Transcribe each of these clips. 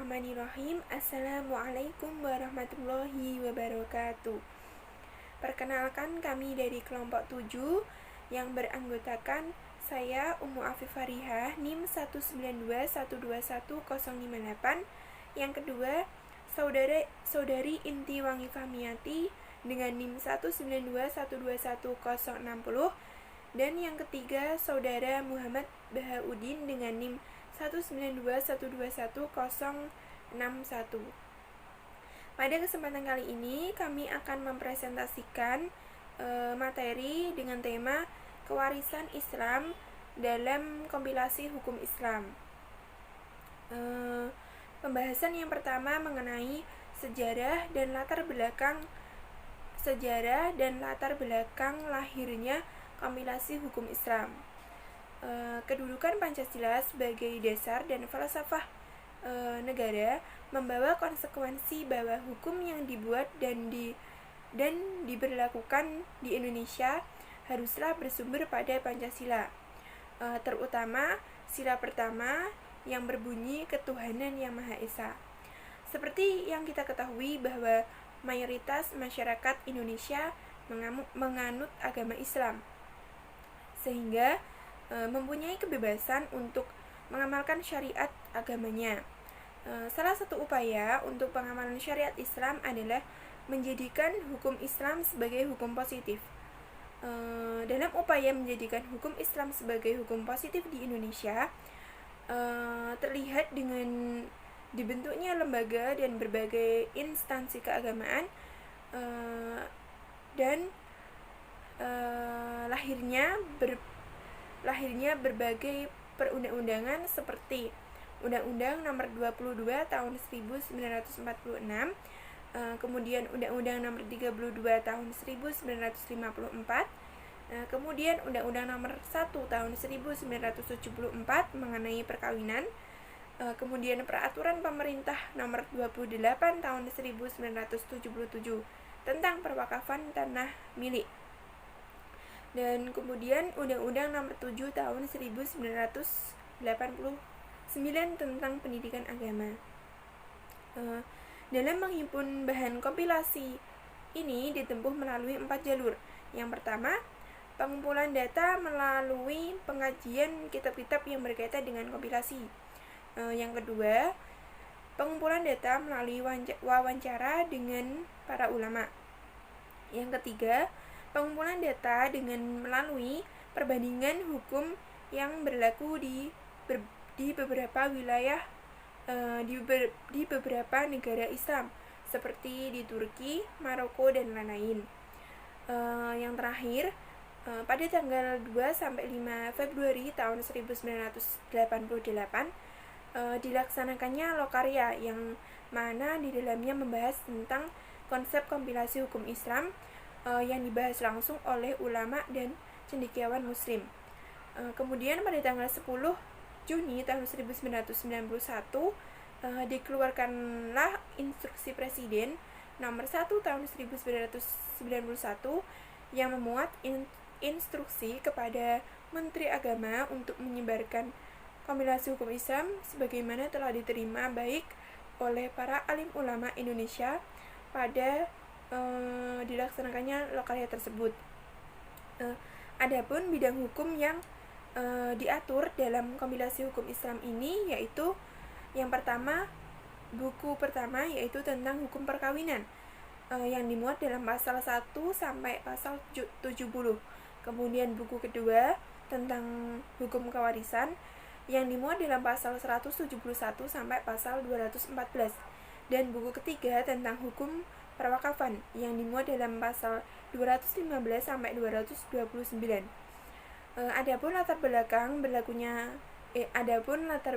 Bismillahirrahmanirrahim. Assalamualaikum warahmatullahi wabarakatuh. Perkenalkan, kami dari kelompok 7 yang beranggotakan saya Ummu Afifah, NIM 192121058. Yang kedua, Saudari Inti Wangi Fahmiati dengan NIM 192121060. Dan yang ketiga, Saudara Muhammad Bahaudin dengan NIM 192121061. Pada kesempatan kali ini kami akan mempresentasikan materi dengan tema kewarisan Islam dalam kompilasi hukum Islam. Pembahasan yang pertama mengenai sejarah dan latar belakang lahirnya kompilasi hukum Islam. Kedudukan Pancasila sebagai dasar dan falsafah negara membawa konsekuensi bahwa hukum yang dibuat dan diberlakukan di Indonesia haruslah bersumber pada Pancasila, terutama sila pertama yang berbunyi ketuhanan yang Maha Esa. Seperti yang kita ketahui bahwa mayoritas masyarakat Indonesia menganut agama Islam, sehingga mempunyai kebebasan untuk mengamalkan syariat agamanya. Salah satu upaya untuk pengamalan syariat Islam adalah menjadikan hukum Islam sebagai hukum positif. Dalam upaya menjadikan hukum Islam sebagai hukum positif di Indonesia, terlihat dengan dibentuknya lembaga dan berbagai instansi keagamaan, dan lahirnya berbagai perundang-undangan seperti Undang-Undang Nomor 22 Tahun 1946, kemudian Undang-Undang Nomor 32 Tahun 1954, kemudian Undang-Undang Nomor 1 Tahun 1974 mengenai perkawinan, kemudian Peraturan Pemerintah Nomor 28 Tahun 1977 tentang perwakafan tanah milik, dan kemudian Undang-Undang Nomor 7 Tahun 1989 tentang pendidikan agama. Dalam menghimpun bahan kompilasi ini ditempuh melalui 4 jalur. Yang pertama, pengumpulan data melalui pengkajian kitab-kitab yang berkaitan dengan kompilasi. Yang kedua, pengumpulan data melalui wawancara dengan para ulama. Yang ketiga, pengumpulan data dengan melalui perbandingan hukum yang berlaku di beberapa wilayah, di beberapa negara Islam seperti di Turki, Maroko, dan lain-lain. Yang terakhir, pada tanggal 2-5 Februari tahun 1988 dilaksanakannya Lokarya, yang mana di dalamnya membahas tentang konsep kompilasi hukum Islam yang dibahas langsung oleh ulama dan cendekiawan muslim. Kemudian pada tanggal 10 Juni tahun 1991 dikeluarkanlah Instruksi Presiden Nomor 1 Tahun 1991 yang memuat instruksi kepada Menteri Agama untuk menyebarkan kompilasi hukum Islam sebagaimana telah diterima baik oleh para alim ulama Indonesia pada dilaksanakannya lokarya tersebut. Adapun bidang hukum yang diatur dalam kompilasi hukum Islam ini yaitu yang pertama, buku pertama yaitu tentang hukum perkawinan yang dimuat dalam pasal 1 sampai pasal 70. Kemudian buku kedua tentang hukum kewarisan yang dimuat dalam pasal 171 sampai pasal 214. Dan buku ketiga tentang hukum perwakafan yang dimuat dalam pasal 215 sampai 229. Adapun latar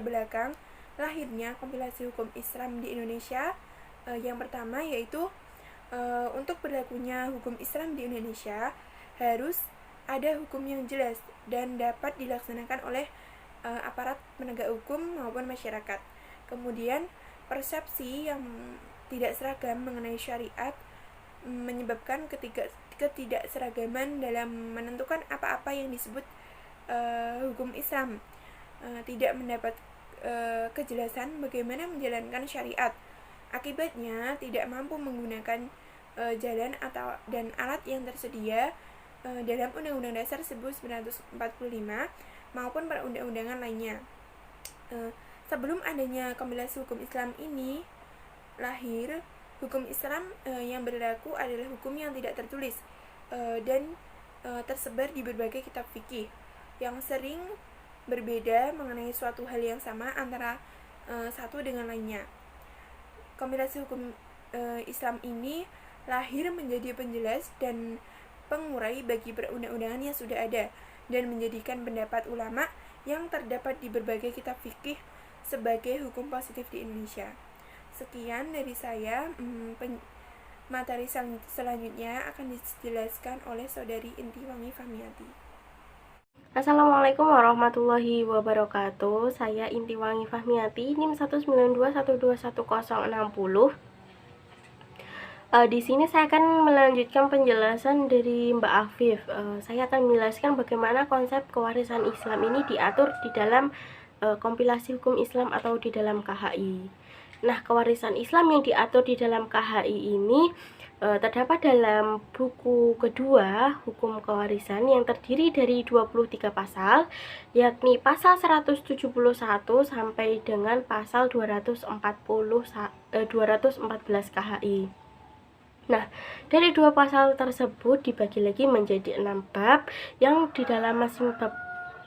belakang lahirnya kompilasi hukum Islam di Indonesia, yang pertama yaitu untuk berlakunya hukum Islam di Indonesia harus ada hukum yang jelas dan dapat dilaksanakan oleh aparat penegak hukum maupun masyarakat. Kemudian persepsi yang tidak seragam mengenai syariat menyebabkan ketidakseragaman dalam menentukan apa-apa yang disebut hukum Islam, tidak mendapat kejelasan bagaimana menjalankan syariat. Akibatnya tidak mampu menggunakan jalan dan alat yang tersedia dalam Undang-Undang Dasar 1945 maupun perundang-undangan lainnya. Sebelum adanya kompilasi hukum Islam ini lahir, hukum Islam yang berlaku adalah hukum yang tidak tertulis dan tersebar di berbagai kitab fikih yang sering berbeda mengenai suatu hal yang sama antara satu dengan lainnya. Kompilasi hukum Islam ini lahir menjadi penjelas dan pengurai bagi perundang-undangan yang sudah ada dan menjadikan pendapat ulama yang terdapat di berbagai kitab fikih sebagai hukum positif di Indonesia. Sekian dari saya. Materi selanjutnya akan dijelaskan oleh Saudari Intiwangi Fahmiati. Assalamualaikum warahmatullahi wabarakatuh. Saya Intiwangi Fahmiati, NIM 192121060. Di sini saya akan melanjutkan penjelasan dari Mbak Afif. Saya akan menjelaskan bagaimana konsep kewarisan Islam ini diatur di dalam kompilasi hukum Islam atau di dalam KHI. Nah, kewarisan Islam yang diatur di dalam KHI ini terdapat dalam buku kedua Hukum Kewarisan yang terdiri dari 23 pasal, yakni pasal 171 sampai dengan pasal 214 KHI. Nah, dari dua pasal tersebut dibagi lagi menjadi 6 bab yang di dalam masing bab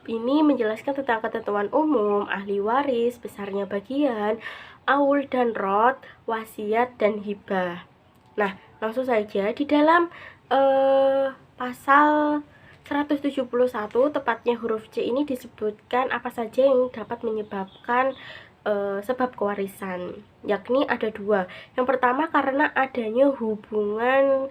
ini menjelaskan tentang ketentuan umum, ahli waris, besarnya bagian, aul dan rot, wasiat dan hibah. Nah, langsung saja di dalam pasal 171 tepatnya huruf C ini disebutkan apa saja yang dapat menyebabkan sebab kewarisan, yakni ada dua. Yang pertama karena adanya hubungan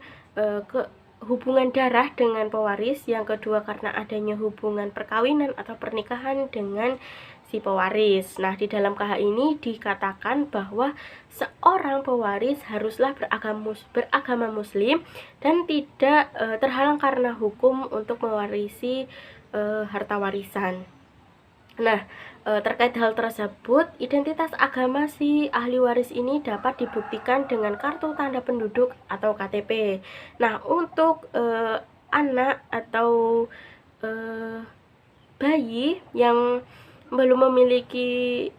darah dengan pewaris, yang kedua karena adanya hubungan perkawinan atau pernikahan dengan si pewaris. Nah, di dalam KH ini dikatakan bahwa seorang pewaris haruslah beragama muslim dan tidak terhalang karena hukum untuk mewarisi harta warisan. Nah, terkait hal tersebut, identitas agama si ahli waris ini dapat dibuktikan dengan kartu tanda penduduk atau KTP. Nah, untuk anak atau bayi yang belum memiliki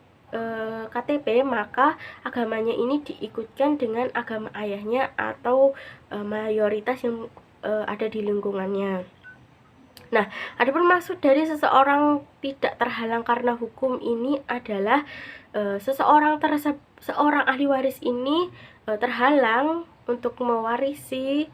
KTP, maka agamanya ini diikutkan dengan agama ayahnya atau mayoritas yang ada di lingkungannya. Nah, adapun maksud dari seseorang tidak terhalang karena hukum ini adalah seorang ahli waris ini terhalang untuk mewarisi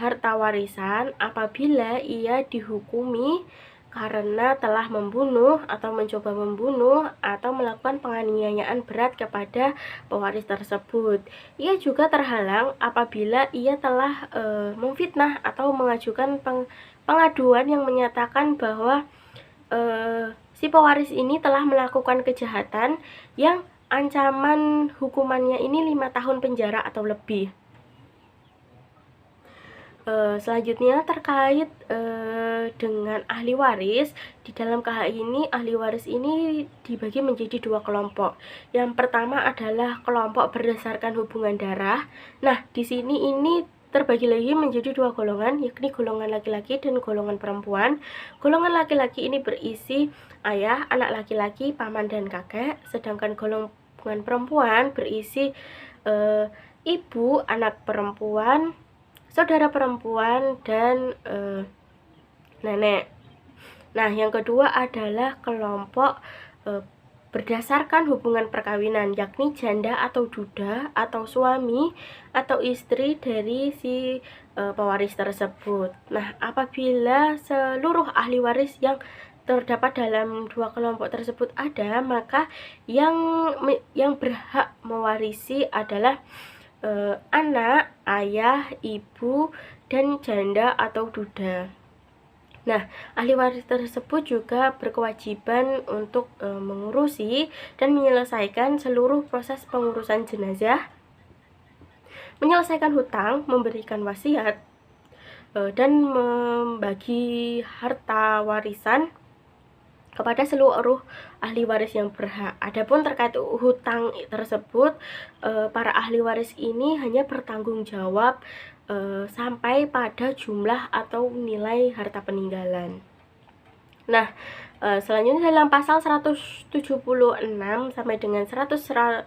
harta warisan apabila ia dihukumi karena telah membunuh atau mencoba membunuh atau melakukan penganiayaan berat kepada pewaris tersebut. Ia juga terhalang apabila ia telah memfitnah atau mengajukan pengaduan yang menyatakan bahwa si pewaris ini telah melakukan kejahatan yang ancaman hukumannya ini 5 tahun penjara atau lebih. Selanjutnya terkait dengan ahli waris, di dalam KH ini ahli waris ini dibagi menjadi dua kelompok. Yang pertama adalah kelompok berdasarkan hubungan darah. Nah, di sini ini terbagi lagi menjadi dua golongan, yakni golongan laki-laki dan golongan perempuan. Golongan laki-laki ini berisi ayah, anak laki-laki, paman dan kakek, sedangkan golongan perempuan berisi ibu, anak perempuan, saudara perempuan, dan nenek. Nah, yang kedua adalah kelompok berdasarkan hubungan perkawinan, yakni janda atau duda atau suami atau istri dari si pewaris tersebut. Nah, apabila seluruh ahli waris yang terdapat dalam dua kelompok tersebut ada, maka yang berhak mewarisi adalah anak, ayah, ibu, dan janda atau duda. Nah, ahli waris tersebut juga berkewajiban untuk mengurusi dan menyelesaikan seluruh proses pengurusan jenazah, menyelesaikan hutang, memberikan wasiat, dan membagi harta warisan kepada seluruh ahli waris yang berhak. Adapun terkait hutang tersebut, para ahli waris ini hanya bertanggung jawab sampai pada jumlah atau nilai harta peninggalan. Nah, selanjutnya dalam pasal 176 sampai dengan 191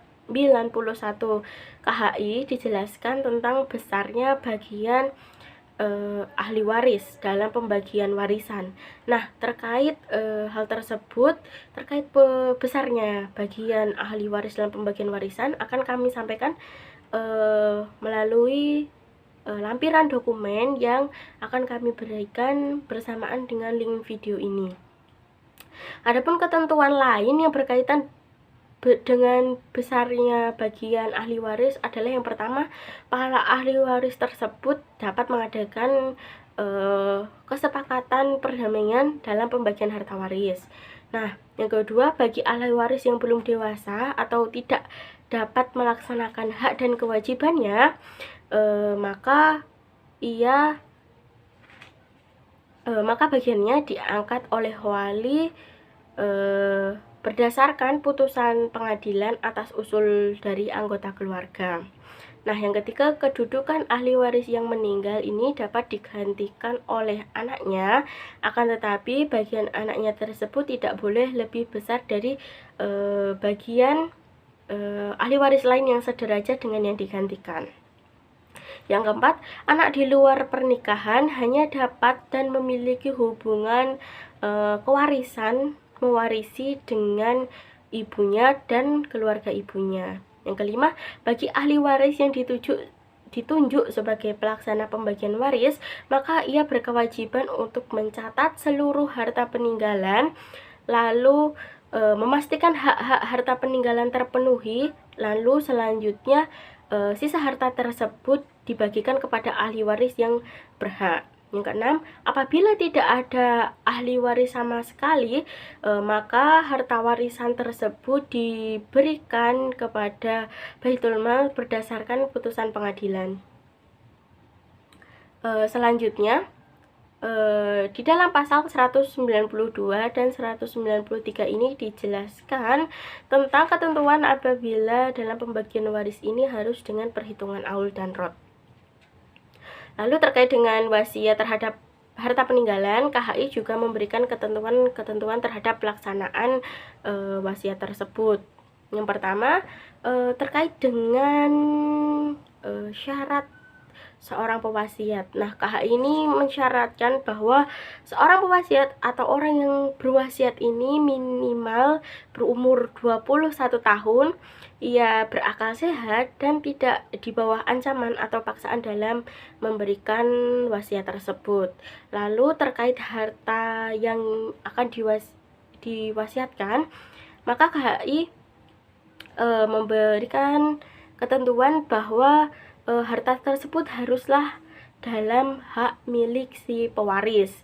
KHI dijelaskan tentang besarnya bagian ahli waris dalam pembagian warisan. Nah, terkait hal tersebut, terkait besarnya bagian ahli waris dalam pembagian warisan akan kami sampaikan melalui lampiran dokumen yang akan kami berikan bersamaan dengan link video ini. Adapun ketentuan lain yang berkaitan dengan besarnya bagian ahli waris adalah yang pertama, para ahli waris tersebut dapat mengadakan kesepakatan perdamaian dalam pembagian harta waris. Nah, yang kedua, bagi ahli waris yang belum dewasa atau tidak dapat melaksanakan hak dan kewajibannya, maka bagiannya diangkat oleh wali berdasarkan putusan pengadilan atas usul dari anggota keluarga. Nah, yang ketiga, kedudukan ahli waris yang meninggal ini dapat digantikan oleh anaknya, akan tetapi bagian anaknya tersebut tidak boleh lebih besar dari bagian ahli waris lain yang sederajat dengan yang digantikan. Yang keempat, anak di luar pernikahan hanya dapat dan memiliki hubungan kewarisan mewarisi dengan ibunya dan keluarga ibunya. Yang kelima, bagi ahli waris yang ditunjuk sebagai pelaksana pembagian waris, maka ia berkewajiban untuk mencatat seluruh harta peninggalan, lalu memastikan hak-hak harta peninggalan terpenuhi, lalu selanjutnya sisa harta tersebut dibagikan kepada ahli waris yang berhak. Yang keenam, apabila tidak ada ahli waris sama sekali, maka harta warisan tersebut diberikan kepada Baitul Mal berdasarkan putusan pengadilan. Selanjutnya, di dalam pasal 192 dan 193 ini dijelaskan tentang ketentuan apabila dalam pembagian waris ini harus dengan perhitungan aul dan rod. Lalu terkait dengan wasiat terhadap harta peninggalan, KHI juga memberikan ketentuan terhadap pelaksanaan wasiat tersebut. Yang pertama, terkait dengan syarat seorang pewasiat. Nah, KHI ini mensyaratkan bahwa seorang pewasiat atau orang yang berwasiat ini minimal berumur 21 tahun, ia berakal sehat dan tidak di bawah ancaman atau paksaan dalam memberikan wasiat tersebut. Lalu terkait harta yang akan diwasiatkan, maka KHI memberikan ketentuan bahwa harta tersebut haruslah dalam hak milik si pewaris.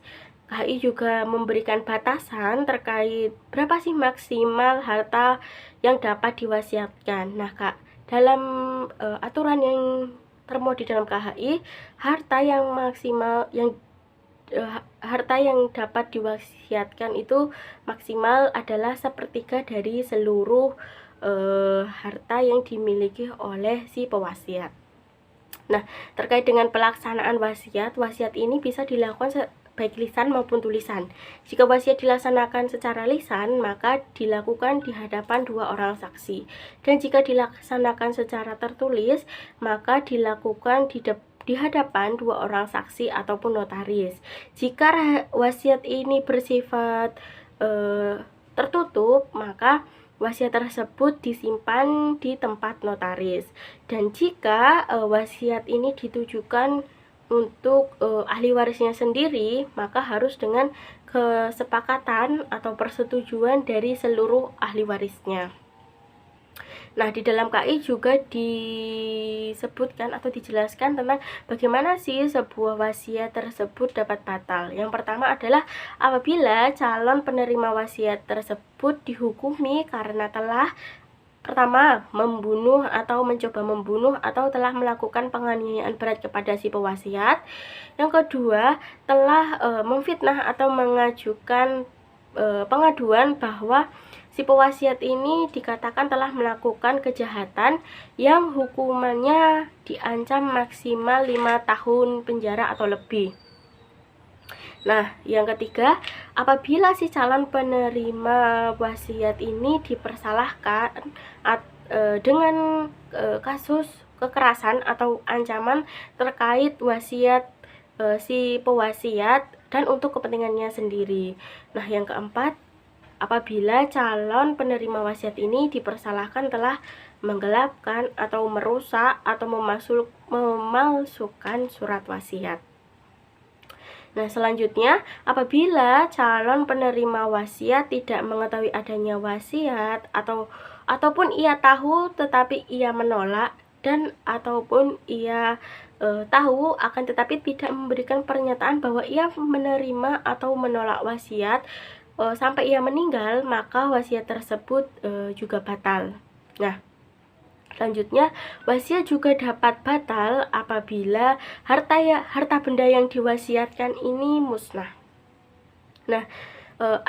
KHI juga memberikan batasan terkait berapa sih maksimal harta yang dapat diwasiatkan. Nah, Kak, dalam aturan yang termuat di dalam KHI, harta yang maksimal harta yang dapat diwasiatkan itu maksimal adalah sepertiga dari seluruh harta yang dimiliki oleh si pewasiat. Nah, terkait dengan pelaksanaan wasiat ini bisa dilakukan baik lisan maupun tulisan. Jika wasiat dilaksanakan secara lisan, maka dilakukan di hadapan 2 orang saksi. Dan jika dilaksanakan secara tertulis, maka dilakukan di hadapan 2 orang saksi ataupun notaris. Jika wasiat ini bersifat tertutup, maka wasiat tersebut disimpan di tempat notaris. Dan jika wasiat ini ditujukan untuk ahli warisnya sendiri, maka harus dengan kesepakatan atau persetujuan dari seluruh ahli warisnya. Nah, di dalam KI juga disebutkan atau dijelaskan tentang bagaimana sih sebuah wasiat tersebut dapat batal. Yang pertama adalah apabila calon penerima wasiat tersebut dihukumi karena telah pertama membunuh atau mencoba membunuh atau telah melakukan penganiayaan berat kepada si pewasiat. Yang kedua, telah memfitnah atau mengajukan pengaduan bahwa si pewasiat ini dikatakan telah melakukan kejahatan yang hukumannya diancam maksimal 5 tahun penjara atau lebih. Nah, yang ketiga, apabila si calon penerima wasiat ini dipersalahkan dengan kasus kekerasan atau ancaman terkait wasiat si pewasiat dan untuk kepentingannya sendiri. Nah, yang keempat, apabila calon penerima wasiat ini dipersalahkan telah menggelapkan atau merusak atau memalsukan surat wasiat. Nah, selanjutnya, apabila calon penerima wasiat tidak mengetahui adanya wasiat ataupun ia tahu tetapi ia menolak dan ataupun ia tahu akan tetapi tidak memberikan pernyataan bahwa ia menerima atau menolak wasiat sampai ia meninggal, maka wasiat tersebut juga batal. Nah, selanjutnya, wasiat juga dapat batal apabila harta benda yang diwasiatkan ini musnah. Nah,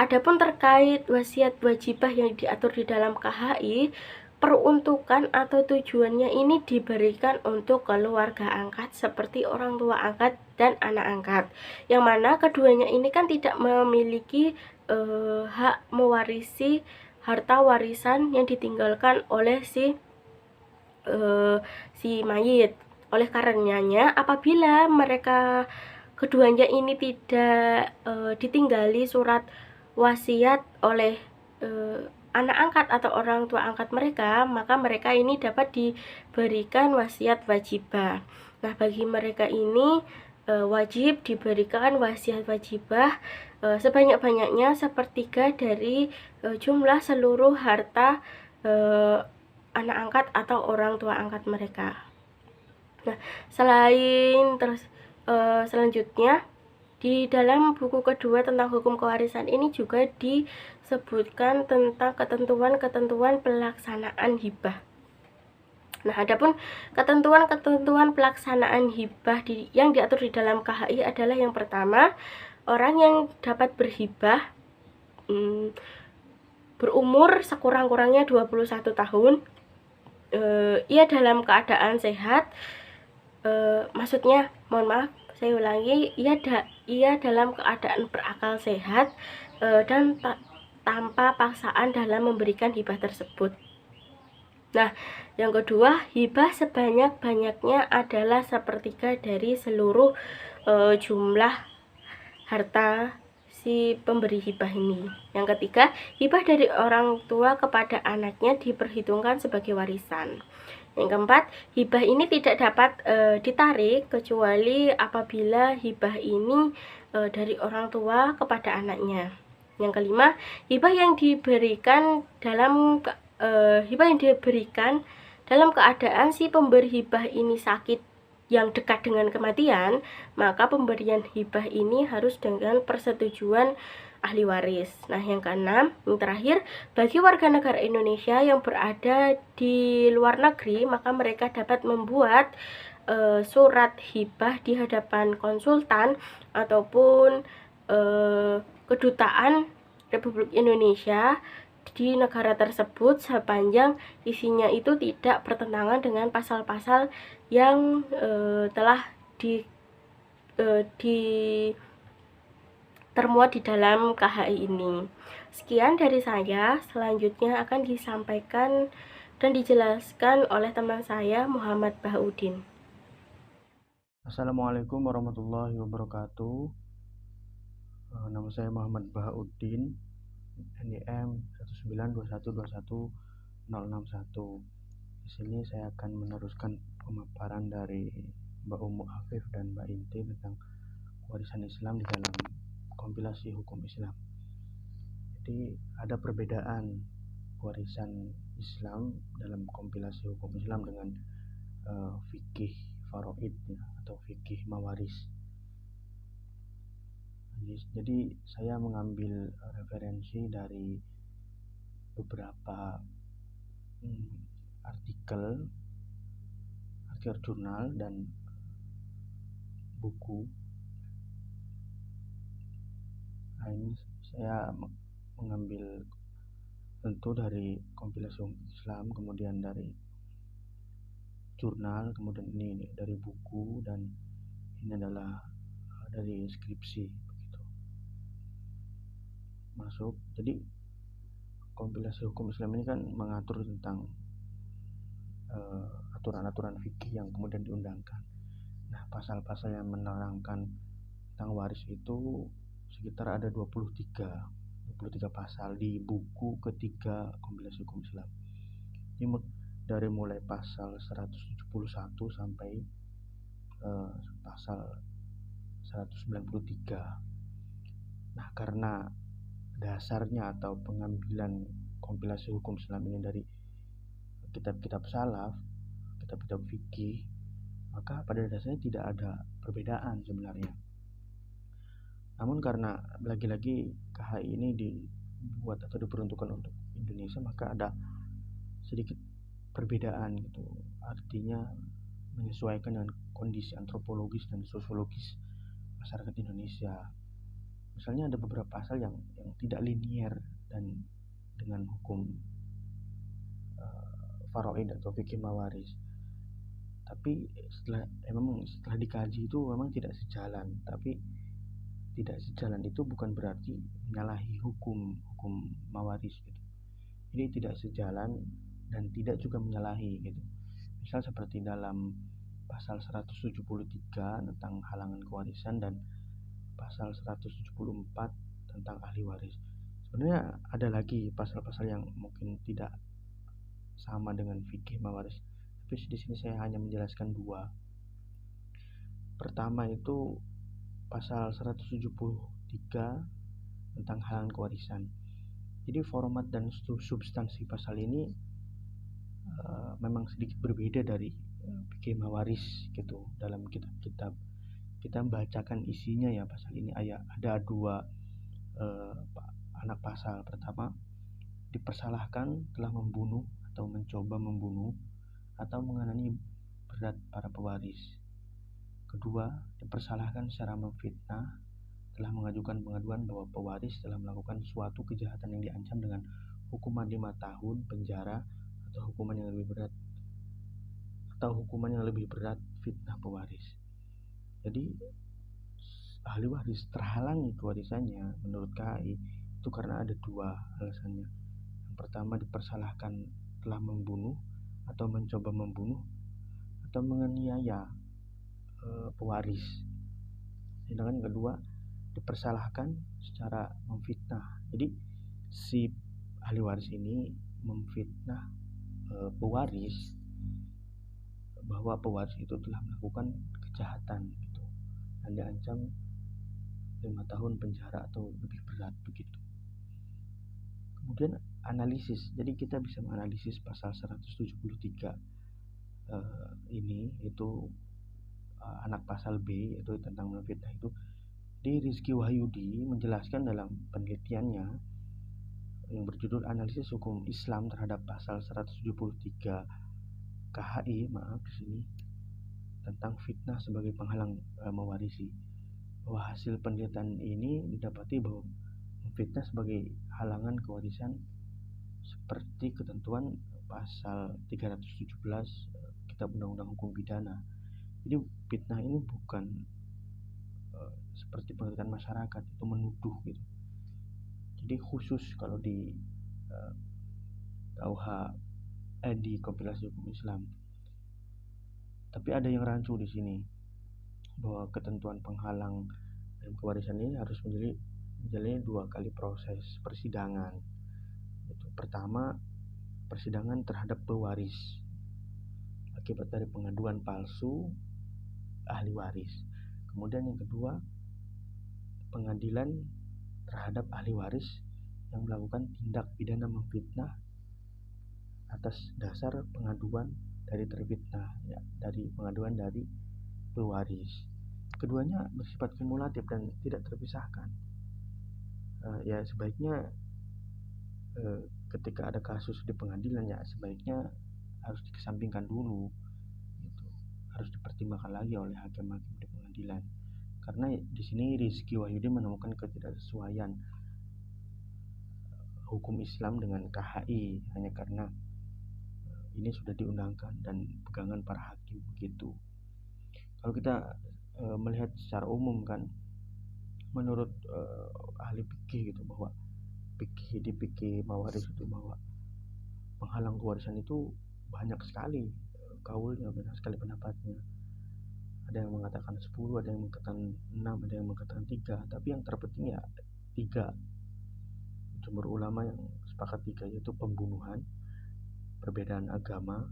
adapun terkait wasiat wajibah yang diatur di dalam KHI, peruntukan atau tujuannya ini diberikan untuk keluarga angkat seperti orang tua angkat dan anak angkat, yang mana keduanya ini kan tidak memiliki hak mewarisi harta warisan yang ditinggalkan oleh si mayit. Oleh karenanya, apabila mereka keduanya ini tidak ditinggali surat wasiat oleh anak angkat atau orang tua angkat mereka, maka mereka ini dapat diberikan wasiat wajibah. Nah, bagi mereka ini wajib diberikan wasiat wajibah sebanyak-banyaknya sepertiga dari jumlah seluruh harta anak angkat atau orang tua angkat mereka. Nah, selanjutnya di dalam buku kedua tentang hukum kewarisan ini juga disebutkan tentang ketentuan-ketentuan pelaksanaan hibah. Nah, adapun ketentuan-ketentuan pelaksanaan hibah yang diatur di dalam KHI adalah yang pertama, orang yang dapat berhibah berumur sekurang-kurangnya 21 tahun. Ia dalam keadaan sehat, maksudnya, mohon maaf, saya ulangi, ia dalam keadaan berakal sehat dan tanpa paksaan dalam memberikan hibah tersebut. Nah, yang kedua, hibah sebanyak-banyaknya adalah sepertiga dari seluruh jumlah harta si pemberi hibah ini. Yang ketiga, hibah dari orang tua kepada anaknya diperhitungkan sebagai warisan. Yang keempat, hibah ini tidak dapat ditarik kecuali apabila hibah ini dari orang tua kepada anaknya. Yang kelima, hibah yang diberikan dalam keadaan si pemberi hibah ini sakit yang dekat dengan kematian, maka pemberian hibah ini harus dengan persetujuan ahli waris. Nah, yang keenam, yang terakhir, bagi warga negara Indonesia yang berada di luar negeri, maka mereka dapat membuat surat hibah di hadapan konsultan ataupun kedutaan Republik Indonesia di negara tersebut sepanjang isinya itu tidak bertentangan dengan pasal-pasal yang telah termuat di dalam KHI ini. Sekian dari saya, selanjutnya akan disampaikan dan dijelaskan oleh teman saya, Muhammad Bahaudin. Assalamualaikum warahmatullahi wabarakatuh. Nama saya Muhammad Bahaudin, NIM 192121061. Di sini saya akan meneruskan pemaparan dari Mbak Ummu Afif dan Mbak Inti tentang warisan Islam di dalam kompilasi hukum Islam. Jadi ada perbedaan warisan Islam dalam kompilasi hukum Islam dengan fikih faraid atau fikih mawaris. Jadi saya mengambil referensi dari beberapa artikel jurnal dan buku. Nah, ini saya mengambil tentu dari kompilasi Islam, kemudian dari jurnal, kemudian ini dari buku, dan ini adalah dari skripsi begitu. Masuk. Jadi kompilasi hukum Islam ini kan mengatur tentang aturan-aturan fikih yang kemudian diundangkan. Nah, pasal-pasal yang menerangkan tentang waris itu sekitar ada 23 pasal di buku ketiga kompilasi hukum Islam. Ini dari mulai pasal 171 sampai pasal 193. Nah, karena dasarnya atau pengambilan kompilasi hukum Islam ini dari kitab-kitab salaf, kitab-kitab fikih, maka pada dasarnya tidak ada perbedaan sebenarnya. Namun karena lagi-lagi KHI ini dibuat atau diperuntukkan untuk Indonesia, maka ada sedikit perbedaan gitu. Artinya menyesuaikan dengan kondisi antropologis dan sosiologis masyarakat Indonesia. Misalnya ada beberapa pasal yang tidak linier dan dengan hukum faraid atau fikih mawaris. Tapi setelah dikaji itu memang tidak sejalan. Tapi tidak sejalan itu bukan berarti menyalahi hukum mawaris gitu. Ini tidak sejalan dan tidak juga menyalahi gitu. Misal seperti dalam pasal 173 tentang halangan kewarisan dan pasal 174 tentang ahli waris. Sebenarnya ada lagi pasal-pasal yang mungkin tidak sama dengan fikih mawaris, tapi di sini saya hanya menjelaskan dua. Pertama itu pasal 173 tentang halangan kewarisan. Jadi format dan substansi pasal ini memang sedikit berbeda dari fikih mawaris gitu. Dalam kitab-kitab kita membacakan isinya ya, pasal ini ada dua anak pasal. Pertama, dipersalahkan telah membunuh atau mencoba membunuh atau mengenani berat para pewaris. Kedua, dipersalahkan secara memfitnah telah mengajukan pengaduan bahwa pewaris telah melakukan suatu kejahatan yang diancam dengan hukuman 5 tahun penjara atau hukuman yang lebih berat fitnah pewaris. Jadi ahli waris terhalangi kewarisannya menurut KHI itu karena ada dua alasannya. Yang pertama, dipersalahkan telah membunuh atau mencoba membunuh atau menganiaya pewaris. Sedangkan yang kedua, dipersalahkan secara memfitnah. Jadi si ahli waris ini memfitnah pewaris bahwa pewaris itu telah melakukan kejahatan gitu, dan diancam 5 tahun penjara atau lebih berat begitu. Kemudian analisis, jadi kita bisa menganalisis pasal 173 ini, itu anak pasal B, yaitu tentang memfitnah itu. Di Rizky Wahyudi menjelaskan dalam penelitiannya yang berjudul Analisis Hukum Islam terhadap pasal 173 KHI, di sini tentang fitnah sebagai penghalang mewarisi, bahwa hasil penelitian ini didapati bahwa fitnah sebagai halangan kewarisan seperti ketentuan pasal 317 Kitab Undang-Undang Hukum Pidana. Jadi fitnah ini bukan seperti penelitian masyarakat itu menuduh gitu. Jadi khusus kalau di di kompilasi hukum Islam. Tapi ada yang rancu di sini bahwa ketentuan penghalang dalam kewarisan ini harus menjalani 2 kali proses persidangan. Pertama, persidangan terhadap pewaris akibat dari pengaduan palsu ahli waris. Kemudian yang kedua, pengadilan terhadap ahli waris yang melakukan tindak pidana memfitnah atas dasar pengaduan dari terfitnah, ya, dari pengaduan dari pewaris. Keduanya bersifat kumulatif dan tidak terpisahkan. Ya sebaiknya ketika ada kasus di pengadilan, ya sebaiknya harus dikesampingkan dulu gitu. Harus dipertimbangkan lagi oleh hakim-hakim di pengadilan. Karena di sini Rizky Wahyudi menemukan ketidaksesuaian hukum Islam dengan KHI hanya karena ini sudah diundangkan dan pegangan para hakim begitu. Kalau kita melihat secara umum kan, menurut ahli fikih gitu, bahwa di fikih mawaris itu bahwa penghalang kewarisan itu banyak sekali kaulnya, banyak sekali pendapatnya. Ada yang mengatakan 10, ada yang mengatakan 6, ada yang mengatakan 3, tapi yang terpenting ya 3. Jumhur ulama yang sepakat 3, yaitu pembunuhan, perbedaan agama,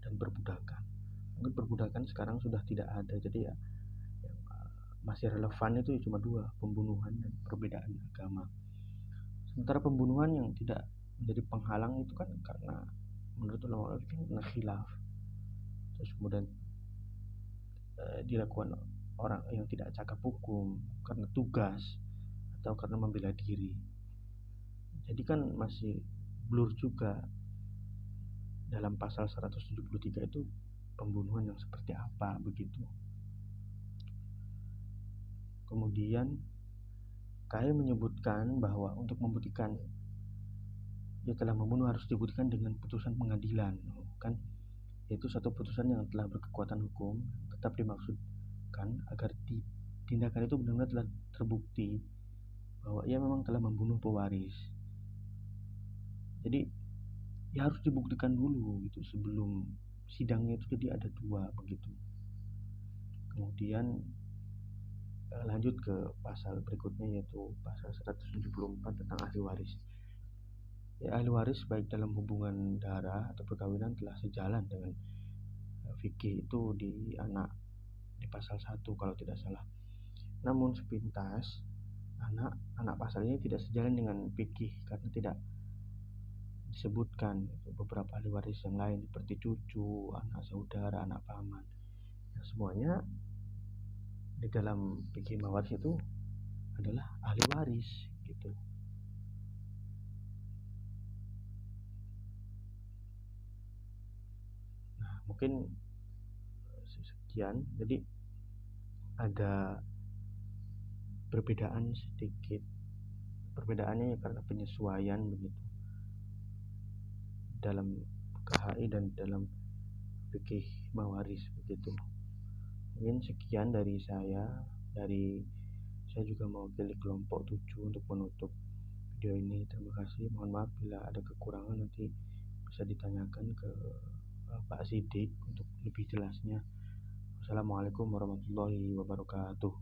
dan perbudakan. Mungkin perbudakan sekarang sudah tidak ada, jadi ya yang masih relevan itu cuma 2, pembunuhan dan perbedaan agama. Sementara pembunuhan yang tidak menjadi penghalang itu kan karena menurut ulama kan karena khilaf, terus kemudian dilakukan orang yang tidak cakap hukum karena tugas atau karena membela diri. Jadi kan masih blur juga dalam pasal 173 itu pembunuhan yang seperti apa begitu. Kemudian KAI menyebutkan bahwa untuk membuktikan dia telah membunuh harus dibuktikan dengan putusan pengadilan, kan, yaitu satu putusan yang telah berkekuatan hukum, tetap dimaksudkan agar tindakan itu benar-benar telah terbukti bahwa ia memang telah membunuh pewaris. Jadi ya harus dibuktikan dulu gitu sebelum sidangnya itu jadi ada 2 begitu. Kemudian lanjut ke pasal berikutnya, yaitu pasal 174 tentang ahli waris. Ya, ahli waris baik dalam hubungan darah atau perkawinan telah sejalan dengan fikih itu di pasal 1 kalau tidak salah. Namun sepintas anak pasal ini tidak sejalan dengan fikih karena tidak disebutkan beberapa ahli waris yang lain seperti cucu, anak saudara, anak paman. Nah, semuanya di dalam fikih mawaris itu adalah ahli waris gitu. Nah, mungkin sekian. Jadi ada perbedaan sedikit. Perbedaannya karena penyesuaian begitu dalam KHI dan dalam fikih mawaris begitu. Mungkin sekian dari saya. Saya juga mewakili kelompok 7 untuk menutup video ini. Terima kasih. Mohon maaf bila ada kekurangan, nanti bisa ditanyakan ke Pak Sidik untuk lebih jelasnya. Wassalamualaikum warahmatullahi wabarakatuh.